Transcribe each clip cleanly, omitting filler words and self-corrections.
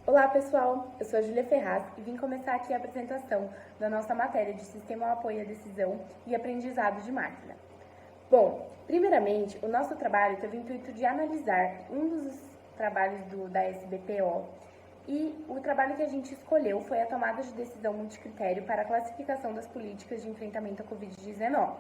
Olá pessoal, eu sou a Júlia Ferraz e vim começar aqui a apresentação da nossa matéria de Sistema de Apoio à Decisão e Aprendizado de Máquina. Bom, primeiramente, o nosso trabalho teve o intuito de analisar um dos trabalhos da SBPO e o trabalho que a gente escolheu foi a tomada de decisão multicritério para a classificação das políticas de enfrentamento à Covid-19.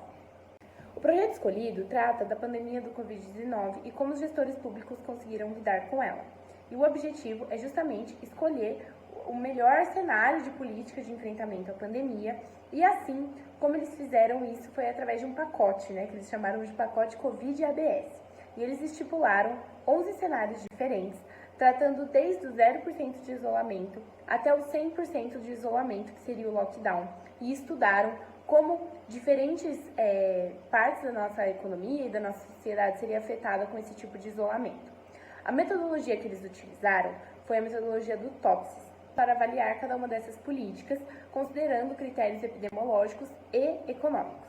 O projeto escolhido trata da pandemia do Covid-19 e como os gestores públicos conseguiram lidar com ela. E o objetivo é justamente escolher o melhor cenário de políticas de enfrentamento à pandemia e assim, como eles fizeram isso, foi através de um pacote, que eles chamaram de pacote Covid e ABS. E eles estipularam 11 cenários diferentes, tratando desde o 0% de isolamento até o 100% de isolamento, que seria o lockdown, e estudaram como diferentes partes da nossa economia e da nossa sociedade seria afetada com esse tipo de isolamento. A metodologia que eles utilizaram foi a metodologia do TOPSIS, para avaliar cada uma dessas políticas, considerando critérios epidemiológicos e econômicos.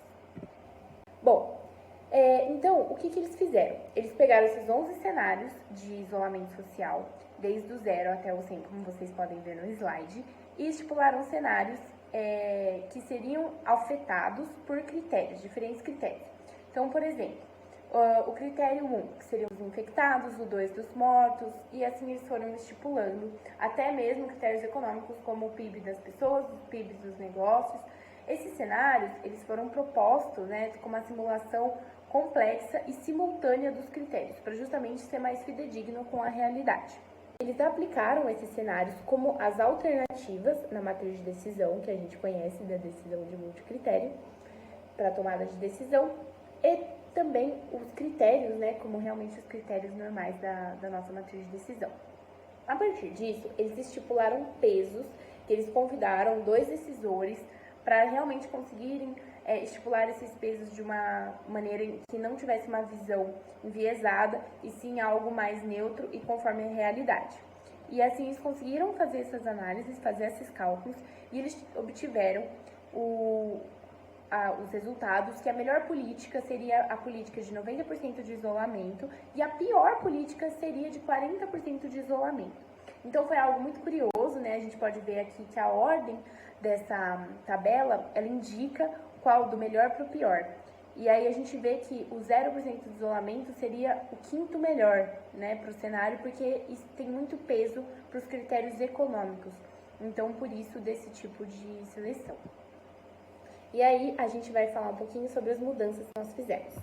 Bom, então, o que eles fizeram? Eles pegaram esses 11 cenários de isolamento social, desde o 0 até o 100, como vocês podem ver no slide, e estipularam cenários que seriam afetados por critérios, diferentes critérios. Então, por exemplo, o critério 1, que seriam os infectados, o 2 dos mortos, e assim eles foram estipulando, até mesmo critérios econômicos como o PIB das pessoas, o PIB dos negócios. Esses cenários, eles foram propostos com uma simulação complexa e simultânea dos critérios, para justamente ser mais fidedigno com a realidade. Eles aplicaram esses cenários como as alternativas na matriz de decisão, que a gente conhece da decisão de multicritério, para tomada de decisão, e também os critérios, como realmente os critérios normais da nossa matriz de decisão. A partir disso, eles estipularam pesos, que eles convidaram 2 decisores para realmente conseguirem estipular esses pesos de uma maneira que não tivesse uma visão enviesada, e sim algo mais neutro e conforme a realidade. E assim eles conseguiram fazer essas análises, fazer esses cálculos, e eles obtiveram os resultados que a melhor política seria a política de 90% de isolamento e a pior política seria de 40% de isolamento. Então foi algo muito curioso, a gente pode ver aqui que a ordem dessa tabela, ela indica qual do melhor para o pior. E aí a gente vê que o 0% de isolamento seria o quinto melhor, para o cenário, porque isso tem muito peso para os critérios econômicos. Então, por isso, desse tipo de seleção. E aí, a gente vai falar um pouquinho sobre as mudanças que nós fizemos.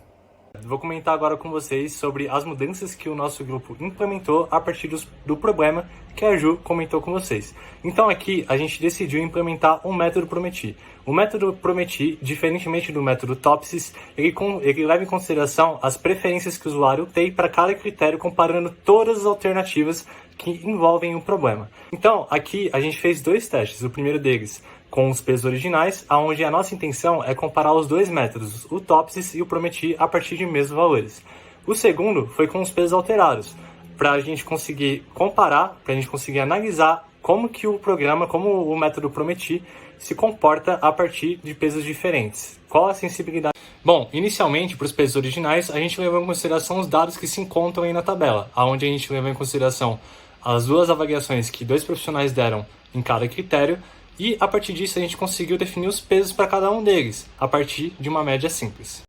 Vou comentar agora com vocês sobre as mudanças que o nosso grupo implementou a partir do problema que a Ju comentou com vocês. Então aqui a gente decidiu implementar um método Prometi. O método Prometi, diferentemente do método TOPSIS, ele leva em consideração as preferências que o usuário tem para cada critério, comparando todas as alternativas que envolvem o problema. Então aqui a gente fez 2 testes. O primeiro deles com os pesos originais, onde a nossa intenção é comparar os 2 métodos, o TOPSIS e o Prometi, a partir de mesmos valores. O segundo foi com os pesos alterados, para a gente conseguir comparar, para a gente conseguir analisar como que o programa, como o método Prometi, se comporta a partir de pesos diferentes. Qual a sensibilidade? Bom, inicialmente, para os pesos originais, a gente levou em consideração os dados que se encontram aí na tabela, onde a gente levou em consideração as 2 avaliações que 2 profissionais deram em cada critério, e a partir disso a gente conseguiu definir os pesos para cada um deles, a partir de uma média simples.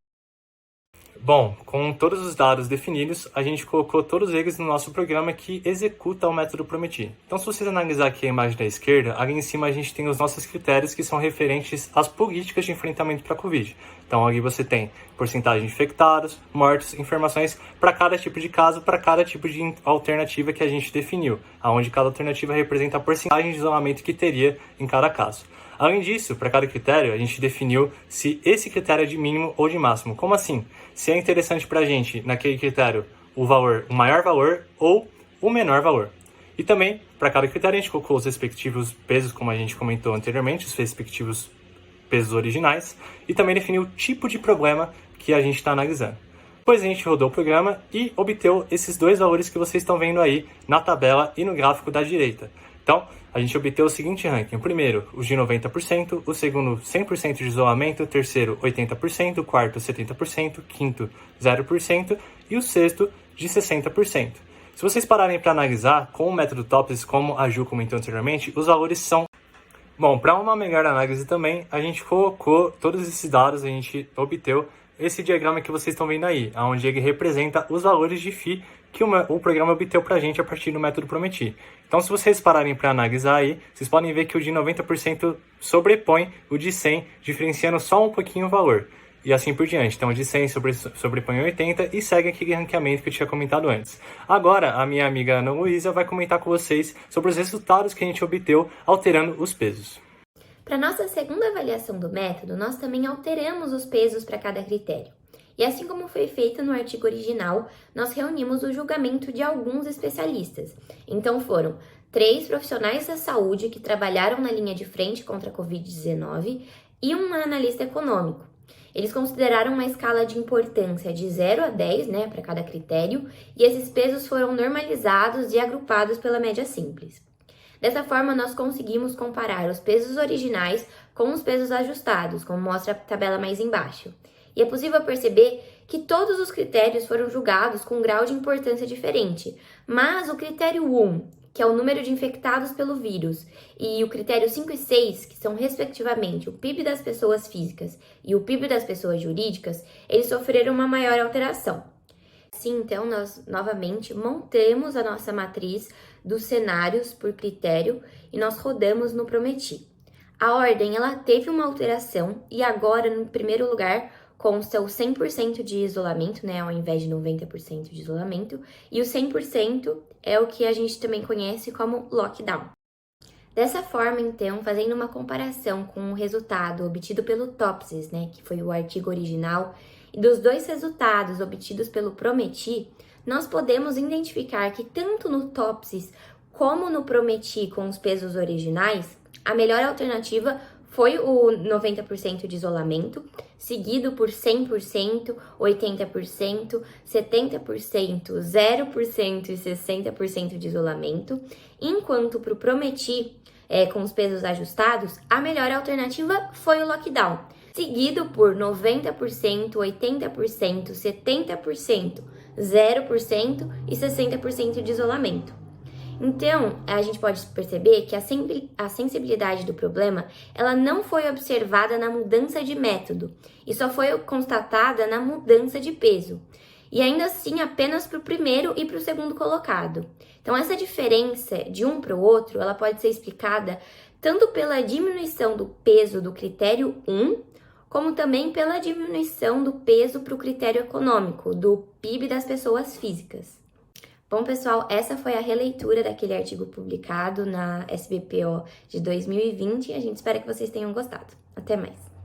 Bom, com todos os dados definidos, a gente colocou todos eles no nosso programa que executa o método Prometi. Então, se vocês analisar aqui a imagem da esquerda, ali em cima a gente tem os nossos critérios que são referentes às políticas de enfrentamento para a Covid. Então, ali você tem porcentagem de infectados, mortos, informações para cada tipo de caso, para cada tipo de alternativa que a gente definiu, onde cada alternativa representa a porcentagem de isolamento que teria em cada caso. Além disso, para cada critério, a gente definiu se esse critério é de mínimo ou de máximo. Como assim? Se é interessante para a gente, naquele critério, o maior valor ou o menor valor. E também, para cada critério, a gente colocou os respectivos pesos, como a gente comentou anteriormente, os respectivos pesos originais, e também definiu o tipo de problema que a gente está analisando. Depois a gente rodou o programa e obteve esses 2 valores que vocês estão vendo aí na tabela e no gráfico da direita. Então, a gente obteve o seguinte ranking. O primeiro, os de 90%, o segundo, 100% de isolamento, o terceiro, 80%, o quarto, 70%, quinto, 0% e o sexto, de 60%. Se vocês pararem para analisar, com o método TOPS, como a Ju comentou anteriormente, os valores são... Bom, para uma melhor análise também, a gente colocou todos esses dados, a gente obteve esse diagrama que vocês estão vendo aí, onde ele representa os valores de φ que o programa obteve para a gente a partir do método Prometi. Então, se vocês pararem para analisar aí, vocês podem ver que o de 90% sobrepõe o de 100, diferenciando só um pouquinho o valor. E assim por diante. Então, o de 100 sobrepõe 80 e segue aquele ranqueamento que eu tinha comentado antes. Agora, a minha amiga Ana Luísa vai comentar com vocês sobre os resultados que a gente obteve alterando os pesos. Para nossa segunda avaliação do método, nós também alteramos os pesos para cada critério. E assim como foi feito no artigo original, nós reunimos o julgamento de alguns especialistas. Então foram 3 profissionais da saúde que trabalharam na linha de frente contra a Covid-19 e um analista econômico. Eles consideraram uma escala de importância de 0 a 10, para cada critério, e esses pesos foram normalizados e agrupados pela média simples. Dessa forma, nós conseguimos comparar os pesos originais com os pesos ajustados, como mostra a tabela mais embaixo. E é possível perceber que todos os critérios foram julgados com um grau de importância diferente, mas o critério 1, que é o número de infectados pelo vírus, e o critério 5 e 6, que são respectivamente o PIB das pessoas físicas e o PIB das pessoas jurídicas, eles sofreram uma maior alteração. Assim, então, nós novamente montamos a nossa matriz dos cenários por critério e nós rodamos no Prometi. A ordem, ela teve uma alteração e agora, no primeiro lugar, consta o 100% de isolamento, ao invés de 90% de isolamento, e o 100% é o que a gente também conhece como lockdown. Dessa forma, então, fazendo uma comparação com o resultado obtido pelo TOPSIS, que foi o artigo original, e dos 2 resultados obtidos pelo Prometi, nós podemos identificar que tanto no TOPSIS como no Prometi com os pesos originais, a melhor alternativa foi o 90% de isolamento, seguido por 100%, 80%, 70%, 0% e 60% de isolamento, enquanto para o Prometi, com os pesos ajustados, a melhor alternativa foi o lockdown, seguido por 90%, 80%, 70%, 0% e 60% de isolamento. Então, a gente pode perceber que a sensibilidade do problema, ela não foi observada na mudança de método, e só foi constatada na mudança de peso. E ainda assim, apenas para o primeiro e para o segundo colocado. Então, essa diferença de um para o outro, ela pode ser explicada tanto pela diminuição do peso do critério 1, como também pela diminuição do peso para o critério econômico, do PIB das pessoas físicas. Bom, pessoal, essa foi a releitura daquele artigo publicado na SBPO de 2020 e a gente espera que vocês tenham gostado. Até mais!